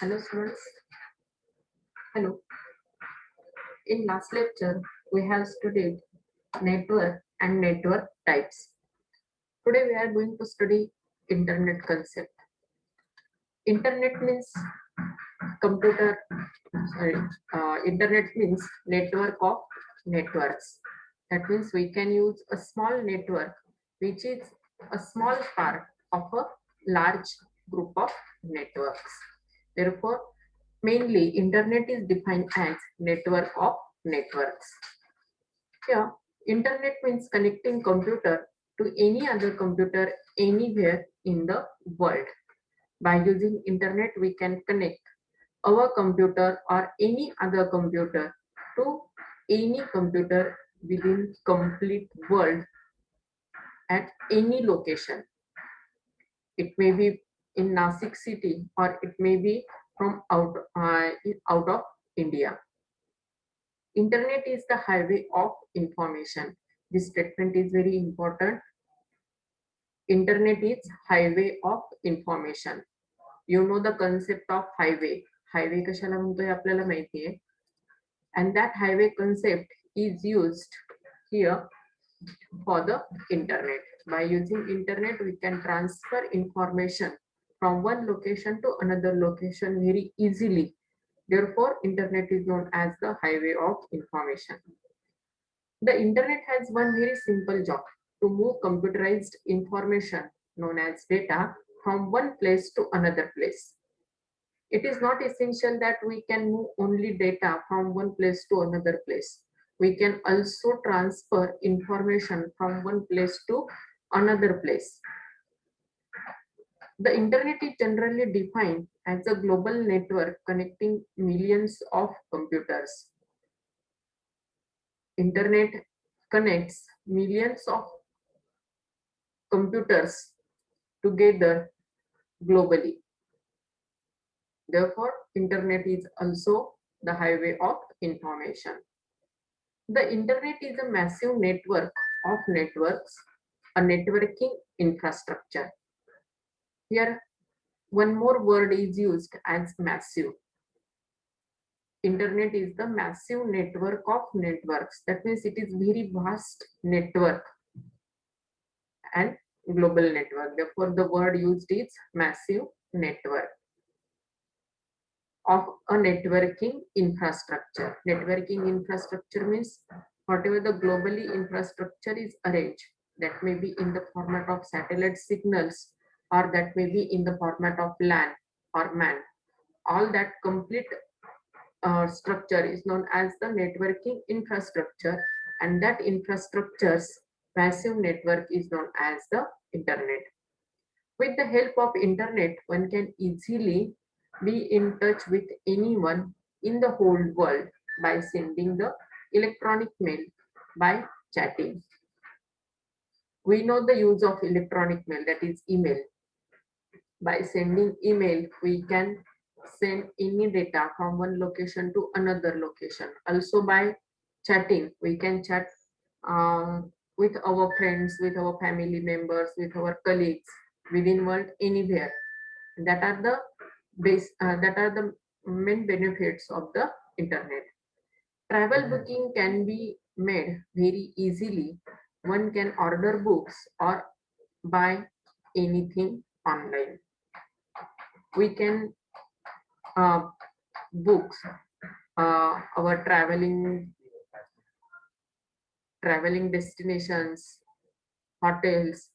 Hello students. Hello. In last lecture, we have studied network and network types. Today we are going to study internet concept. Internet means computer, sorry, internet means network of networks. That means we can use a small network which is a small part of a large group of networks. Therefore, mainly internet is defined as network of networks. Here, internet means connecting computer to any other computer anywhere in the world. By using internet, we can connect our computer or any other computer to any computer within complete world at any location. It may be in Nasik city or it may be from out of India. Internet is the highway of information. This statement is very important. Internet is highway of information. You know the concept of highway. Highway कशाला म्हणतोय आपल्याला माहिती आहे. And that highway concept is used here for the internet. By using internet, we can transfer information from one location to another location very easily. Therefore, internet is known as the highway of information. The internet has one very simple job to move computerized information known as data from one place to another place. It is not essential that we can move only data from one place to another place. We can also transfer information from one place to another place. The internet is generally defined as a global network connecting millions of computers. Internet connects millions of computers together globally. Therefore, internet is also the highway of information. The internet is a massive network of networks, a networking infrastructure. Here, one more word is used as massive. Internet is the massive network of networks. That means it is very vast network and global network. Therefore, the word used is massive network of a networking infrastructure. Networking infrastructure means whatever the globally infrastructure is arranged, that may be in the format of satellite signals or that may be in the format of LAN or MAN. All that complete structure is known as the networking infrastructure, and that infrastructure's massive network is known as the internet. With the help of internet, one can easily be in touch with anyone in the whole world by sending the electronic mail, by chatting. We know the use of electronic mail, that is email. By sending email, we can send any data from one location to another location. Also by chatting, we can chat with our friends, with our family members, with our colleagues within world anywhere. That are the main benefits of the internet. Travel booking can be made very easily. One can order books or buy anything online. We can books our traveling destinations, hotels,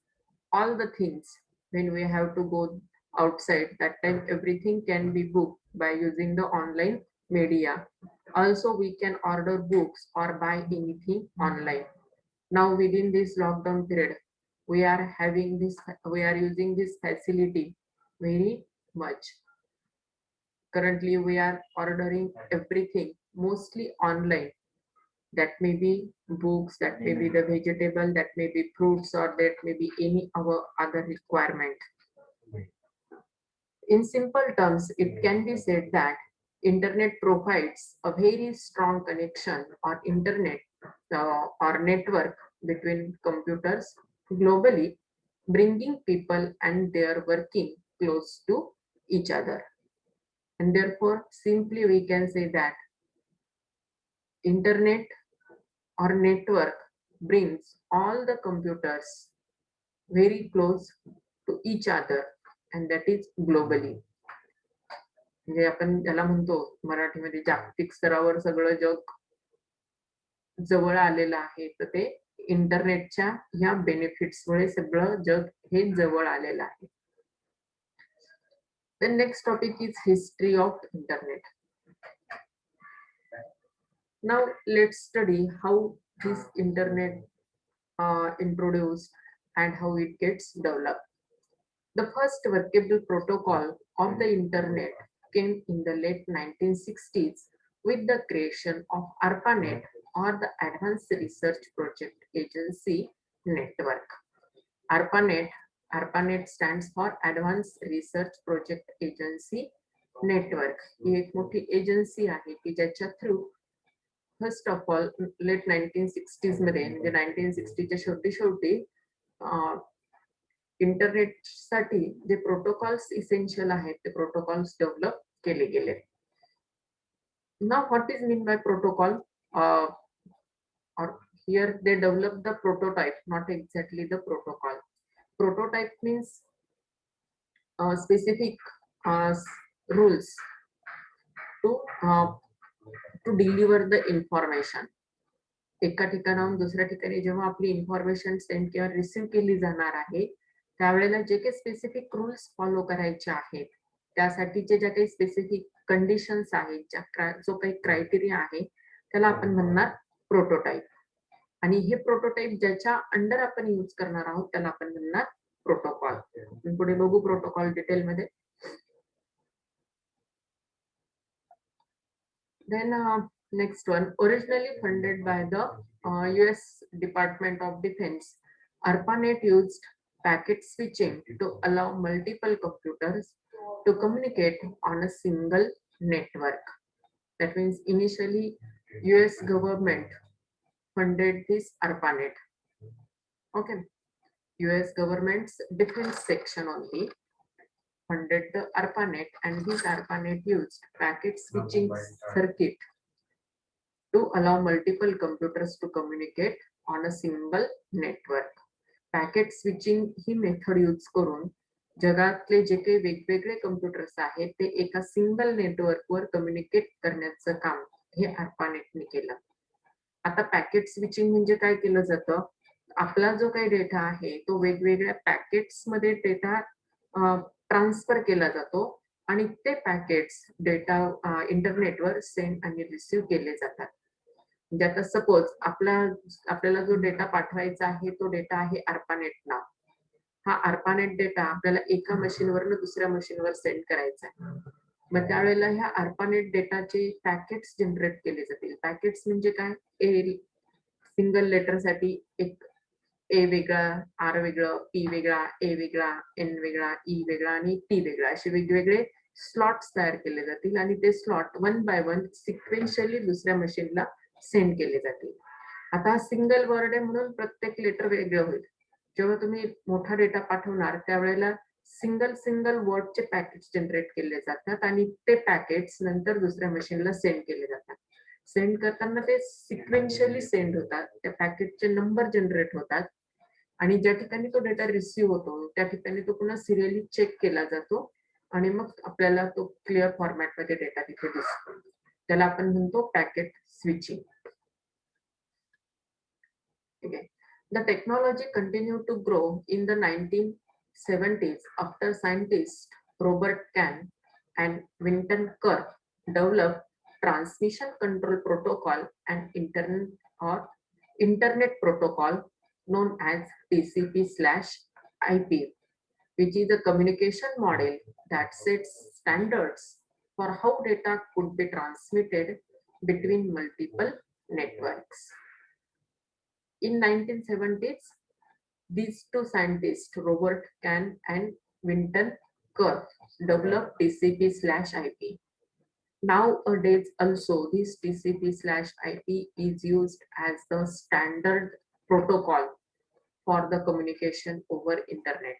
all the things. When we have to go outside, that time everything can be booked by using the online media. Also, we can order books or buy anything online. Now within this lockdown period, we are using this facility very much. Currently we are ordering everything mostly online. That may be books, that may be the vegetable, that may be fruits, or that may be any other requirement. In simple terms, it can be said that internet provides a very strong connection or internet or network between computers globally, bringing people and their working close to each other. and therefore simply we can say that internet or network brings all the computers very close to each other, and that is globally. म्हणजे आपण ज्याला म्हणतो मराठीमध्ये जागतिक स्तरावर सगळं जग जवळ आलेलं आहे, तर ते इंटरनेटच्या ह्या बेनिफिट्समुळे सगळं जग हे जवळ आलेलं आहे. The next topic is history of internet. Now let's study how this internet introduced and how it gets developed. The first workable protocol of the internet came in the late 1960s with the creation of ARPANET, or the Advanced Research Project Agency Network. ARPANET stands for Advanced Research Project Agency Network. ही एक मोठी agency आहे की ज्याच्या through first of all let 1960s मध्ये, म्हणजे 1960च्या शेवटी इंटरनेटसाठी जे protocols essential आहेत ते प्रोटोकॉल्स डेव्हलप केले गेले. Now what is mean by protocol? Or here they develop the prototype, not exactly the protocol. Prototype means specific rules to deliver the information. एका ठिकाणाहून दुसऱ्या ठिकाणी जेव्हा आपली इन्फॉर्मेशन सेंड किंवा रिसीव्ह केली जाणार आहे, त्यावेळेला जे काही स्पेसिफिक रूल्स फॉलो करायचे आहेत, त्यासाठीचे ज्या काही स्पेसिफिक कंडिशन्स आहेत, जो काही क्रायटेरिया आहे, त्याला आपण म्हणणार प्रोटोटाइप. आणि हे प्रोटोटाइप ज्याच्या अंडर आपण यूज करणार आहोत त्याला आपण म्हणणार प्रोटोकॉल. पुढे बघू प्रोटोकॉल डिटेल मध्ये. Then next one, originally funded by the US Department of Defense, ARPANET used packet switching to allow multiple computers to communicate on a single network. That means initially US government funded this ARPANET. Okay, US government's defense section only funded the ARPANET, and this ARPANET used packet switching circuit to allow multiple computers to communicate on a single network. Packet switching he method use करून जगातले जे काही वेगवेगळे computers आहेत ते एका single नेटवर्कवर communicate करण्याचं काम हे ARPANETने केलं. आता पॅकेट स्विचिंग म्हणजे काय केलं जातं, आपला जो काही डेटा आहे तो वेगवेगळ्या पॅकेट्स मध्ये डेटा ट्रान्सफर केला जातो आणि ते पॅकेट्स डेटा इंटरनेटवर सेंड आणि रिसीव्ह केले जातात. म्हणजे आता सपोज आपल्याला जो डेटा पाठवायचा आहे तो डेटा आहे ARPANET नाव. हा ARPANET डेटा आपल्याला एका मशीनवरून दुसऱ्या मशीनवर सेंड करायचा आहे. मग त्यावेळेला ह्या ARPANET डेटाचे पॅकेट्स जनरेट केले जातील. पॅकेट्स म्हणजे काय, सिंगल लेटर साठी एक ए वेगळा, आर वेगळं, पी वेगळा, ए वेगळा, एन वेगळा, ई वेगळा आणि टी वेगळा, असे वेगवेगळे स्लॉट्स तयार केले जातील आणि ते स्लॉट वन बाय वन सिक्वेन्शियली दुसऱ्या मशीनला सेंड केले जातील. आता सिंगल वर्ड आहे म्हणून प्रत्येक लेटर वेगळं होईल. जेव्हा तुम्ही मोठा डेटा पाठवणार त्यावेळेला सिंगल वर्डचे पॅकेट्स जनरेट केले जातात आणि ते पॅकेट्स नंतर दुसऱ्या मशीनला सेंड केले जातात. सेंड करताना ते सिक्वेन्शियली सेंड होतात, त्या पॅकेटचे नंबर जनरेट होतात आणि ज्या ठिकाणी तो डेटा रिसीव्ह होतो त्या ठिकाणी तो पुन्हा सिरियली चेक केला जातो आणि मग आपल्याला तो क्लिअर फॉर्मॅट मध्ये डेटा तिथे दिसतो. त्याला आपण म्हणतो packet switching. Okay. The technology continued to grow in the 1970s after scientists Robert Kahn and Winton Kerr developed transmission control protocol and internet protocol known as TCP/IP, which is a communication model that sets standards for how data could be transmitted between multiple networks. In 1970s, these two scientists, Robert Kahn and Winton Kerr, developed TCP/IP. Nowadays, also this TCP/IP is used as the standard protocol for the communication over internet.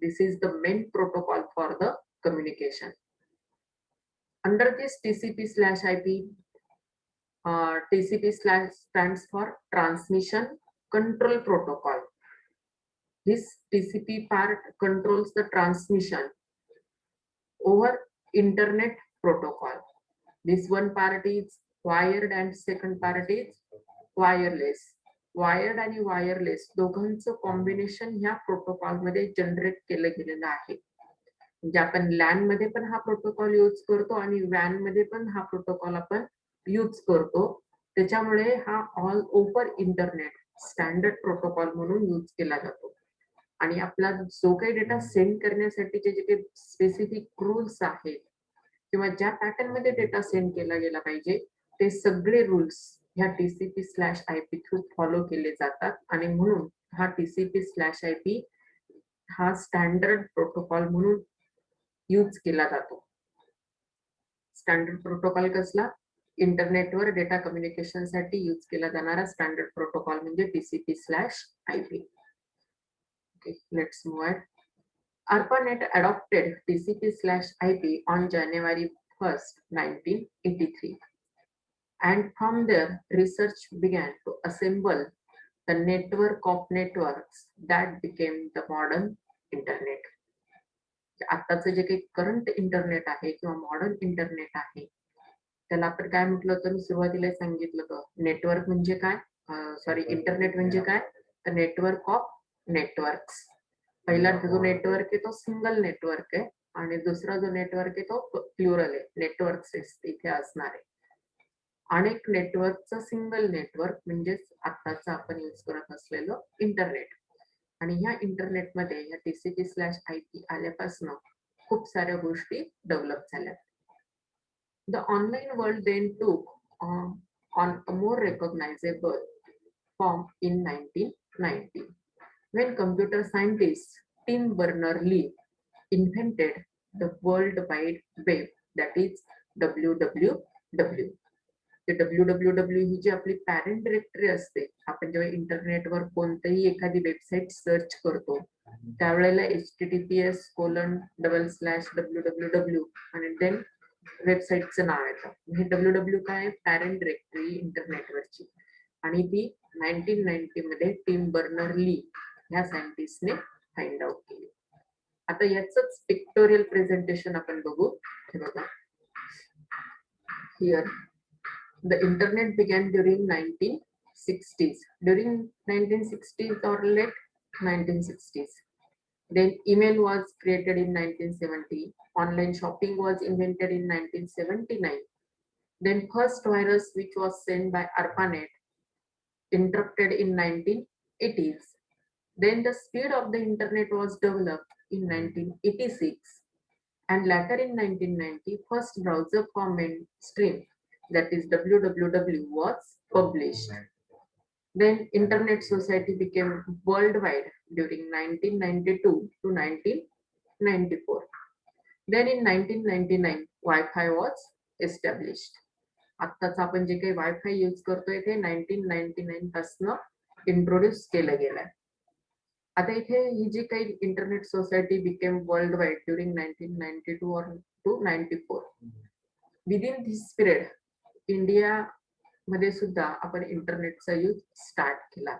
This is the main protocol for the communication. Under this TCP/IP, TCP stands for Transmission Control Protocol. This TCP part controls the transmission over internet protocol. This one part is wired and second part is wireless. Wired आणि wireless दोघांचं combination ह्या protocol मध्ये generate केलं गेलेलं आहे. म्हणजे आपण LAN मध्ये पण हा प्रोटोकॉल यूज करतो आणि वॅन मध्ये पण हा प्रोटोकॉल आपण यूज करतो. त्याच्यामुळे हा all over internet standard protocol म्हणून यूज केला जातो. आणि आपला जो काही डेटा सेंड करण्यासाठीचे जे काही स्पेसिफिक रूल्स आहेत किंवा ज्या पॅटर्न मध्ये डेटा सेंड केला गेला पाहिजे ते सगळे रूल्स ह्या TCP/IP थ्रू फॉलो केले जातात. आणि म्हणून हा TCP/IP हा स्टँडर्ड प्रोटोकॉल म्हणून यूज केला जातो. स्टँडर्ड प्रोटोकॉल कसला? इंटरनेटवर डेटा कम्युनिकेशन साठी यूज केला जाणारा स्टँडर्ड प्रोटोकॉल म्हणजे TCP/IP. Okay, let's move on. ARPANET adopted TCP/IP on January 1st, 1983. And from there, research began to assemble the network of networks that became the modern internet. आताचं जे काही current internet आहे किंवा modern internet आहे त्याला आपण काय म्हटलं होतं? मी सुरुवातीला सांगितलं होतं नेटवर्क म्हणजे काय, सॉरी इंटरनेट म्हणजे काय तर नेटवर्क ऑफ नेटवर्क्स. पहिला जो नेटवर्क आहे तो सिंगल नेटवर्क आहे आणि दुसरा जो नेटवर्क आहे तो प्लुरल आहे, नेटवर्क्स इथे असणार आहे. अनेक नेटवर्कचं सिंगल नेटवर्क म्हणजेच आताचं आपण यूज करत असलेलं इंटरनेट. आणि ह्या इंटरनेटमध्ये ह्या TCP/IP आल्यापासून खूप साऱ्या गोष्टी डेव्हलप झाल्या. The online world then took on a more recognizable form in 1990 when computer scientist Tim Berners-Lee invented the World Wide Web, that is WWW. WWW ही जी आपली पॅरेंट डिरेक्टरी असते, आपण जेव्हा इंटरनेटवर कोणतीही एखादी वेबसाईट सर्च करतो त्यावेळेला https://www आणि देन वेबसाईटचं नाव येतं. हे WWW काय? पॅरेंट डिरेक्टरी इंटरनेटवरची. आणि ती 1990 मध्ये टिम बर्नर-ली ह्या सायंटिस्टने फाइंड आउट केली. आता याचंच पिक्टोरियल प्रेझेंटेशन आपण बघू. हे बघा here the internet began during 1960s, during 1960s or late 1960s. Then email was created in 1970. Online shopping was invented in 1979. Then first virus which was sent by ARPANET interrupted in 1980s. Then the speed of the internet was developed in 1986. And later in 1990, first browser for mainstream, that is WWW, was published. Then Internet Society became worldwide during 1992 to 1994. Then in 1999, Wi-Fi was established. आत्ताच आपण जे काही wifi use करतोय ते 1999 पासून introduce केलं गेलंय. आता इथे ही जी काही internet society became world wide during 1992 or to 94. Within this period India मध्ये सुद्धा आपण इंटरनेटचा यूज स्टार्ट केला.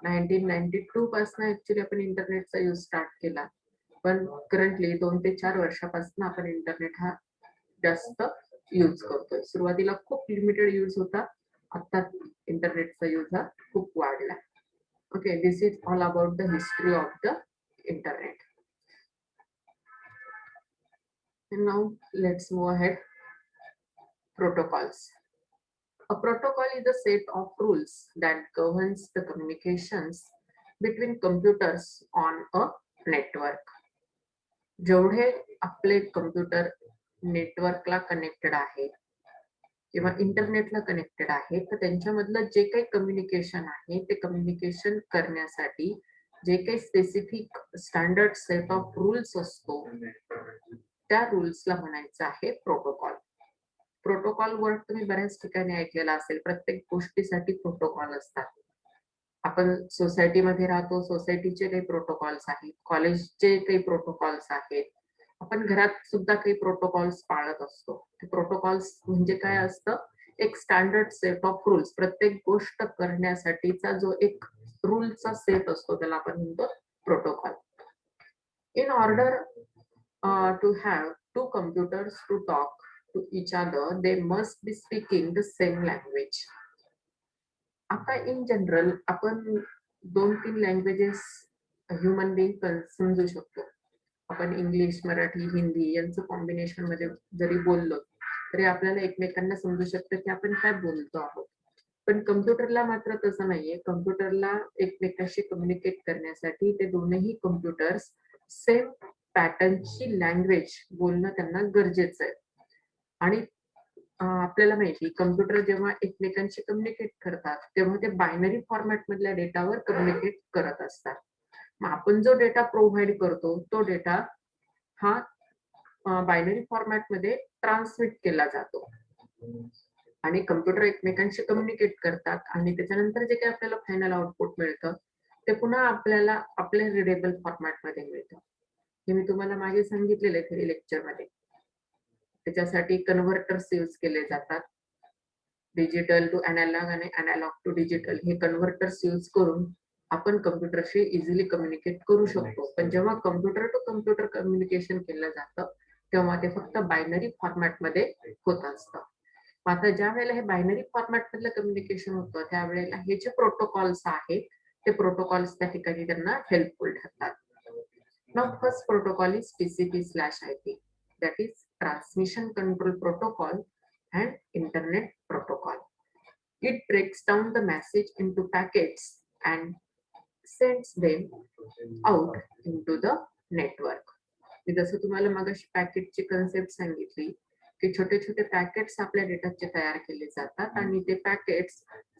1992 पासून ऍक्च्युली आपण इंटरनेटचा यूज स्टार्ट केला, पण करंटली 2 ते 4 वर्षापासून आपण इंटरनेट हा जास्त यूज करतोय. सुरुवातीला खूप लिमिटेड यूज होता, आता इंटरनेटचा यूज हा खूप वाढला. Okay, this is all about the history of the internet. And now let's move ahead. Protocols. A protocol is a set of rules that governs the communications between computers on a network. जेवढे आपले computer नेटवर्कला connected आहेत किंवा इंटरनेटला connected आहे तर त्यांच्यामधलं जे काही communication आहे ते कम्युनिकेशन करण्यासाठी जे काही specific standard set of rules असतो त्या रूल्सला म्हणायचं आहे प्रोटोकॉल. प्रोटोकॉल वर्ड तुम्ही बऱ्याच ठिकाणी ऐकलेला असेल. प्रत्येक गोष्टीसाठी प्रोटोकॉल असतात. आपण सोसायटीमध्ये राहतो, सोसायटीचे काही प्रोटोकॉल्स आहेत, कॉलेजचे काही प्रोटोकॉल्स आहेत, आपण घरात सुद्धा काही प्रोटोकॉल्स पाळत असतो. ते प्रोटोकॉल्स म्हणजे काय असतं, एक स्टँडर्ड सेट ऑफ रूल्स. प्रत्येक गोष्ट करण्यासाठीचा जो एक रूलचा सेट असतो त्याला आपण म्हणतो protocol. In order to have two computers to talk to each other, they must be speaking the same language. आता इन जनरल आपण 2-3 लँग्वेजेस ह्युमन बिंग समजू शकतो. आपण इंग्लिश, मराठी, हिंदी यांचं कॉम्बिनेशन मध्ये जरी बोललो तरी आपल्याला एकमेकांना समजू शकतं की आपण काय बोलतो आहोत. पण कम्प्युटरला मात्र तसं नाहीये. कम्प्युटरला एकमेकांशी कम्युनिकेट करण्यासाठी ते दोनही कम्प्युटर्स सेम पॅटर्नची लँग्वेज बोलणं त्यांना गरजेचं आहे. आणि आपल्याला माहिती कम्प्युटर जेव्हा एकमेकांशी कम्युनिकेट करतात तेव्हा ते बायनरी फॉर्मॅट मधल्या डेटावर कम्युनिकेट करत असतात. मग आपण जो डेटा प्रोव्हाइड करतो तो डेटा हा बायनरी फॉर्मॅट मध्ये ट्रान्समिट केला जातो आणि कम्प्युटर एकमेकांशी कम्युनिकेट करतात आणि त्याच्यानंतर जे काही आपल्याला फायनल आउटपुट मिळतं ते पुन्हा आपल्याला आपल्या रिडेबल फॉर्मॅट मध्ये मिळतं. हे मी तुम्हाला मागे सांगितलेलं आहे लेक्चर मध्ये. त्याच्यासाठी कन्व्हर्टर्स यूज केले जातात. डिजिटल टू अॅनालॉग आणि अॅनालॉग टू डिजिटल हे कन्व्हर्टर्स यूज करून आपण कम्प्युटरशी इझिली कम्युनिकेट करू शकतो. पण जेव्हा कम्प्युटर टू कम्प्युटर कम्युनिकेशन केलं जातं तेव्हा ते फक्त बायनरी फॉर्मॅट मध्ये होत असतं. आता ज्या वेळेला हे बायनरी फॉर्मॅट मधलं कम्युनिकेशन होतं त्यावेळेला हे जे प्रोटोकॉल्स आहेत ते प्रोटोकॉल्स त्या ठिकाणी त्यांना हेल्पफुल ठरतात. Now first protocol is TCP/IP, that is Transmission Control Protocol and Internet Protocol. It breaks down the message into packets and sends them out into the network. मी जसं तुम्हाला मगाशी पॅकेटची कन्सेप्ट सांगितली की छोटे छोटे पॅकेट्स आपल्या डेटाचे तयार केले जातात आणि ते पॅकेट्स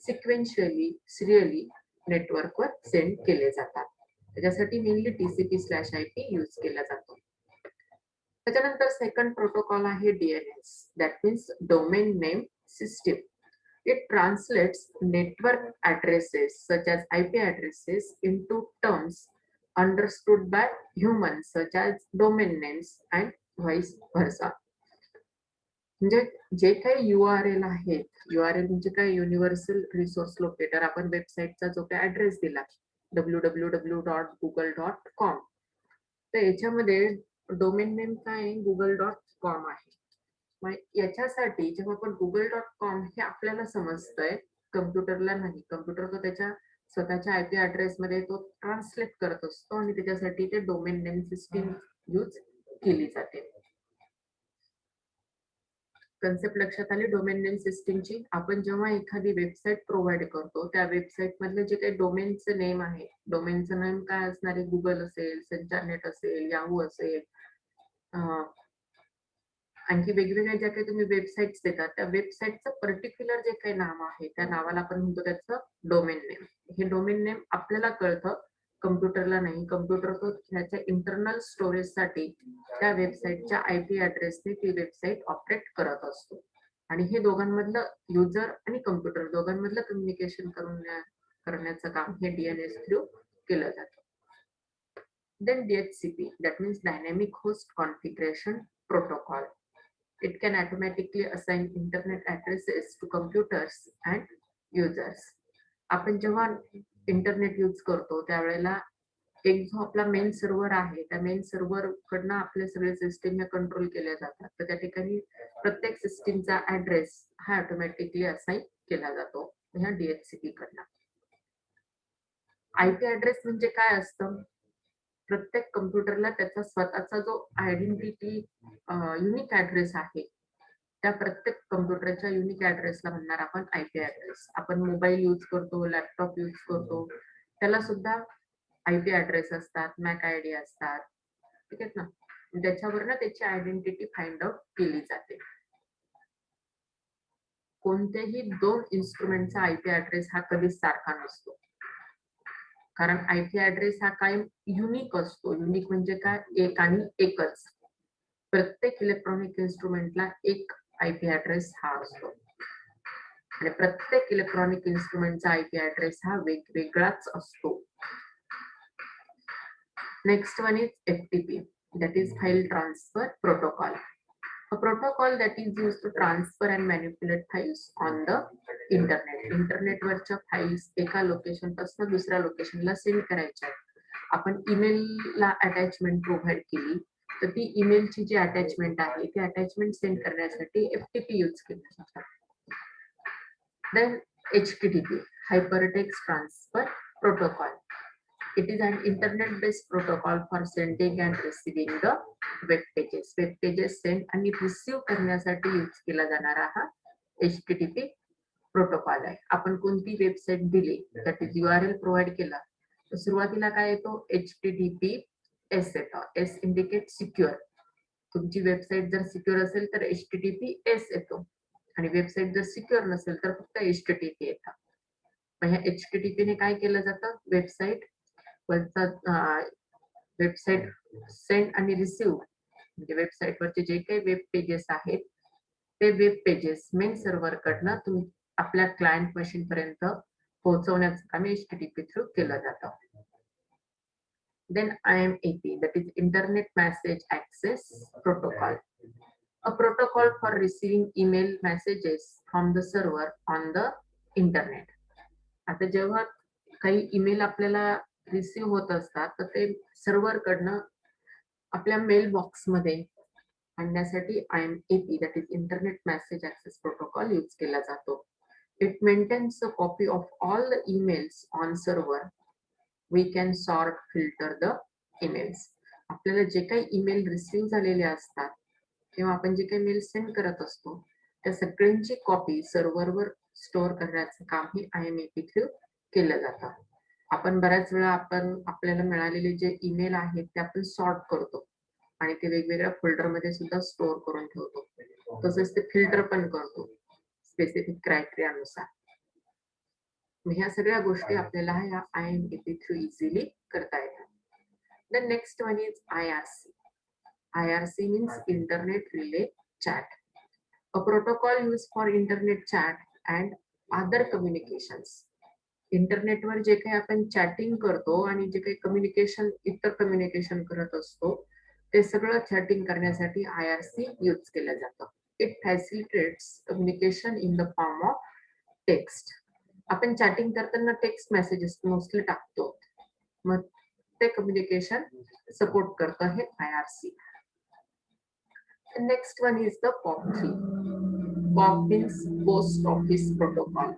सिक्वेन्शियली सिरियली नेटवर्कवर सेंड केले जातात. त्याच्यासाठी मेनली TCP/IP यूज केला जातो. त्याच्यानंतर सेकंड प्रोटोकॉल आहे DNS, that means domain name system. It translates network addresses such as IP addresses into terms understood by humans such as domain names and vice versa. म्हणजे जे काही URL आहेत, URL म्हणजे काय, युनिव्हर्सल रिसोर्स लोकेटर. आपण वेबसाईटचा जो काही address दिला www.google.com, तर याच्यामध्ये डोमेन नेम काय आहे, google.com आहे. मग याच्यासाठी जेव्हा आपण google.com हे आपल्याला समजतंय, कम्प्युटरला नाही. कम्प्युटर तो त्याच्या स्वतःच्या IP ऍड्रेस मध्ये तो ट्रान्सलेट करत असतो आणि त्याच्यासाठी ते डोमेन नेम सिस्टीम यूज केली जाते. कन्सेप्ट लक्षात आली डोमेन नेम सिस्टीमची. आपण जेव्हा एखादी वेबसाईट प्रोव्हाइड करतो त्या वेबसाईट मधले जे काही डोमेनचं नेम आहे, डोमेनचं नेम काय असणार आहे, गुगल असेल, संचारनेट असेल, याहू असेल, आणखी वेगवेगळ्या ज्या काही तुम्ही वेबसाईट्स देतात त्या वेबसाईटचं पर्टिक्युलर जे काही नाव आहे त्या नावाला आपण म्हणतो त्याचं डोमेन नेम. हे डोमेन नेम आपल्याला कळतं, कम्प्युटरला नाही. कम्प्युटर तो त्याच्या इंटरनल स्टोरेजसाठी त्या वेबसाईटच्या IP ऍड्रेसने ती वेबसाईट ऑपरेट करत असतो आणि हे दोघांमधलं युजर आणि कम्प्युटर दोघांमधलं कम्युनिकेशन करण्याचं काम हे DNS थ्रू केलं जातं. Then DHCP, that means Dynamic Host Configuration Protocol. It can automatically assign internet addresses to computers and users. आपण जेव्हा इंटरनेट यूज करतो त्यावेळेला एक जो आपला मेन सर्व्हर आहे त्या मेन सर्व्हर कडनं आपले सगळे सिस्टीम कंट्रोल केल्या जातात. तर त्या ठिकाणी प्रत्येक सिस्टीमचा ऍड्रेस हा ऑटोमॅटिकली असाइन केला जातो ह्या DHCP कडनं. IP ऍड्रेस म्हणजे काय असतं, प्रत्येक कम्प्युटरला त्याचा स्वतःचा जो आयडेंटिटी युनिक ऍड्रेस आहे त्या प्रत्येक कम्प्युटरच्या युनिक ऍड्रेसला म्हणणार आपण IP ऍड्रेस. आपण मोबाईल यूज करतो, लॅपटॉप यूज करतो, त्याला सुद्धा IP ऍड्रेस असतात, मॅक ID असतात, ठीक आहे ना. त्याच्यावरनं त्याची आयडेंटिटी फाइंड आउट केली जाते. कोणत्याही दोन इन्स्ट्रुमेंटचा IP ऍड्रेस हा कधीच सारखा नसतो, कारण IP ऍड्रेस हा कायम युनिक असतो. युनिक म्हणजे काय, एक आणि एकच. प्रत्येक इलेक्ट्रॉनिक इन्स्ट्रुमेंटला एक IP ऍड्रेस हा असतो आणि प्रत्येक इलेक्ट्रॉनिक इन्स्ट्रुमेंटचा IP ऍड्रेस हा वेगवेगळाच असतो. Next one is FTP, that is file transfer protocol. A protocol that is used to transfer and manipulate files on the internet. इंटरनेटवरच्या फाइल्स एका लोकेशन पासून दुसऱ्या लोकेशनला सेंड करायच्या. आपण ईमेलला अटॅचमेंट प्रोव्हाइड केली तर ती ईमेलची जी अटॅचमेंट आहे ती अटॅचमेंट सेंड करण्यासाठी FTP यूज केली जाते. Then HTTP, Hypertext Transfer Protocol. It is an internet-based protocol for sending and receiving the web pages. Web pages send आणि receive करण्यासाठी यूज केला जाणारा हा HTTP प्रोटोकॉल आहे. आपण कोणती वेबसाईट दिली दॅट इज URL प्रोव्हाइड केला तर सुरुवातीला काय येतो HTTPS येतो. S indicate secure. तुमची वेबसाईट जर सिक्युअर असेल तर HTTPS येतो आणि वेबसाईट जर सिक्युअर नसेल तर फक्त HTTP येतं. मग ह्या HTTP ने काय केलं जातं वेबसाईट वेबसाईट सेंड आणि रिसीव म्हणजे वेबसाईट वरचे जे काही वेब पेजेस आहेत ते वेब पेजेस मेन सर्व्हर कडनं तुम्ही आपल्या क्लायंट मशीन पर्यंत पोहोचवण्याचं काम HTTP थ्रू केलं जातं. Then IMAP, that is Internet Message Access Protocol, a protocol for receiving email messages from the server on the internet. आता जेव्हा काही ईमेल आपल्याला रिसीव्ह होत असतात तर ते सर्व्हर कडनं आपल्या मेल बॉक्स मध्ये आणण्यासाठी IMAP, that is Internet Message Access Protocol use केला जातो. It maintains a copy of all the emails on server. We can sort, filter the emails. आपल्याला जे काही ईमेल रिसीव्ह झालेले असतात किंवा आपण जे काही मेल सेंड करत असतो त्या सगळ्यांची कॉपी सर्व्हरवर स्टोअर करण्याचं काम हे IMAP थ्रू केलं जातं. आपण बऱ्याच वेळा आपल्याला मिळालेले जे ईमेल आहेत ते आपण सॉर्ट करतो आणि ते वेगवेगळ्या फोल्डर मध्ये सुद्धा स्टोअर करून ठेवतो. तसंच ते फिल्टर पण करतो स्पेसिफिक क्रायटेरियानुसार. ह्या सगळ्या गोष्टी आपल्याला ह्या IMAP थ्रू इझिली करता येतात. The next one is IRC. IRC means Internet Relay Chat, a protocol used for internet chat and other communications. इंटरनेटवर जे काही आपण चॅटिंग करतो आणि जे काही कम्युनिकेशन इतर कम्युनिकेशन करत असतो ते सगळं चॅटिंग करण्यासाठी IRC यूज केलं जातं. It facilitates communication in the form of text. आपण चॅटिंग करताना टेक्स्ट मेसेजेस मोस्टली टाकतो मग ते कम्युनिकेशन सपोर्ट करतं हे IRC. Next one is the POP3. POP means Post Office Protocol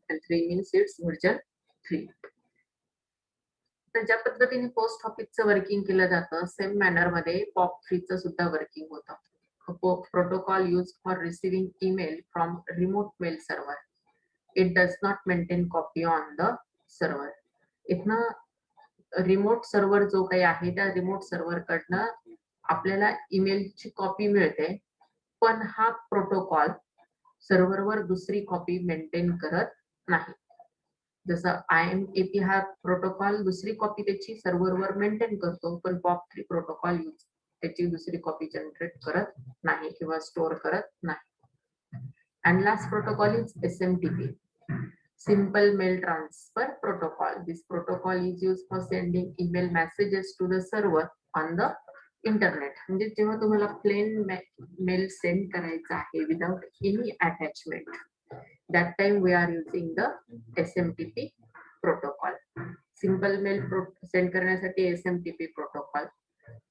and 3 means its version 3. तर ज्या पद्धतीने पोस्ट ऑफिसचं वर्किंग केलं जातं सेम मॅनर मध्ये POP3 चं सुद्धा वर्किंग होतं. Protocol use for receiving email from remote mail server. It does not maintain copy on the server. इथनं रिमोट सर्व्हर जो काही आहे त्या रिमोट सर्व्हर कडनं आपल्याला ईमेलची कॉपी मिळते पण हा प्रोटोकॉल सर्व्हरवर दुसरी कॉपी मेंटेन करत नाही. जसं IMAP हा प्रोटोकॉल दुसरी कॉपी त्याची सर्व्हरवर मेंटेन करतो पण POP3 प्रोटोकॉल त्याची दुसरी कॉपी जनरेट करत नाही किंवा स्टोअर करत नाही. And last protocol is SMTP, Simple Mail Transfer Protocol. This protocol is used for sending email messages to the server on the internet. म्हणजे जेव्हा तुम्हाला प्लेन मेल सेंड करायचा आहे without any attachment that time we are using the SMTP protocol. Simple mail send करण्यासाठी SMTP protocol.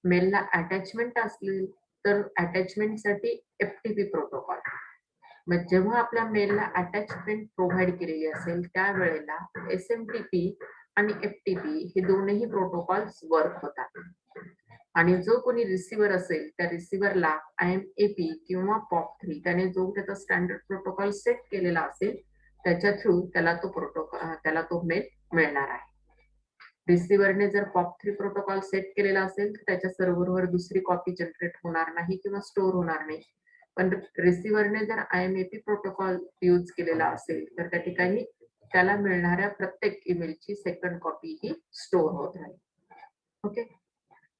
मेलला attachment असली तर attachment साठी FTP प्रोटोकॉल. मग जेव्हा आपल्या मेलला अटॅचमेंट प्रोव्हाइड केलेली असेल त्यावेळेला SMTP आणि FTP हे दोनही प्रोटोकॉल्स वर्क होतात. आणि जो कोणी रिसिव्हर असेल त्या रिसिव्हरला IMAP किंवा POP3 त्याने जो त्याचा स्टँडर्ड प्रोटोकॉल सेट केलेला असेल त्याच्या थ्रू त्याला तो मेल मिळणार आहे. रिसिव्हरने जर POP3 प्रोटोकॉल सेट केलेला असेल तर त्याच्या सर्व्हरवर दुसरी कॉपी जनरेट होणार नाही किंवा स्टोअर होणार नाही. पण रिसिव्हरने जर IMAP प्रोटोकॉल यूज केलेला असेल तर त्या ठिकाणी त्याला मिळणाऱ्या प्रत्येक ईमेलची सेकंड कॉपी ही स्टोअर होत राहील. ओके.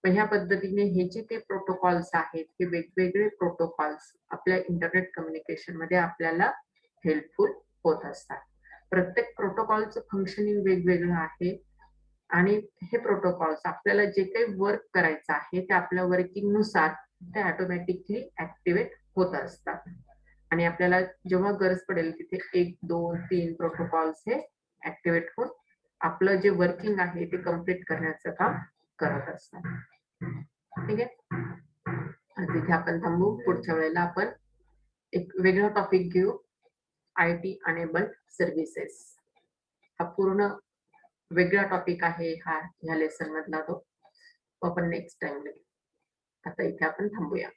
ह्या पद्धतीने हे जे काही प्रोटोकॉल्स आहेत हे वेगवेगळे प्रोटोकॉल्स आपल्या इंटरनेट कम्युनिकेशन मध्ये आपल्याला हेल्पफुल होत असतात. प्रत्येक प्रोटोकॉलचं फंक्शनिंग वेगवेगळं आहे. आणि हे प्रोटोकॉल्स आपल्याला जे काही वर्क करायचं आहे ते आपल्या वर्किंग नुसार ते ऑटोमॅटिकली ऍक्टिव्हेट होत असतात आणि आपल्याला जेव्हा गरज पडेल तिथे 1 2 3 प्रोटोकॉल्स हे ऍक्टिव्हेट होऊन आपलं जे वर्किंग आहे ते कम्प्लीट करण्याचं काम करत असतात. ठीक आहे, तिथे आपण थांबू. पुढच्या वेळेला आपण एक वेगळा टॉपिक घेऊ, IT अनेबल्ड सर्व्हिसेस. हा पूर्ण वेगळा टॉपिक आहे ह्या लेसन मधला, तो आपण नेक्स्ट टाइम. आता इथे आपण थांबूया.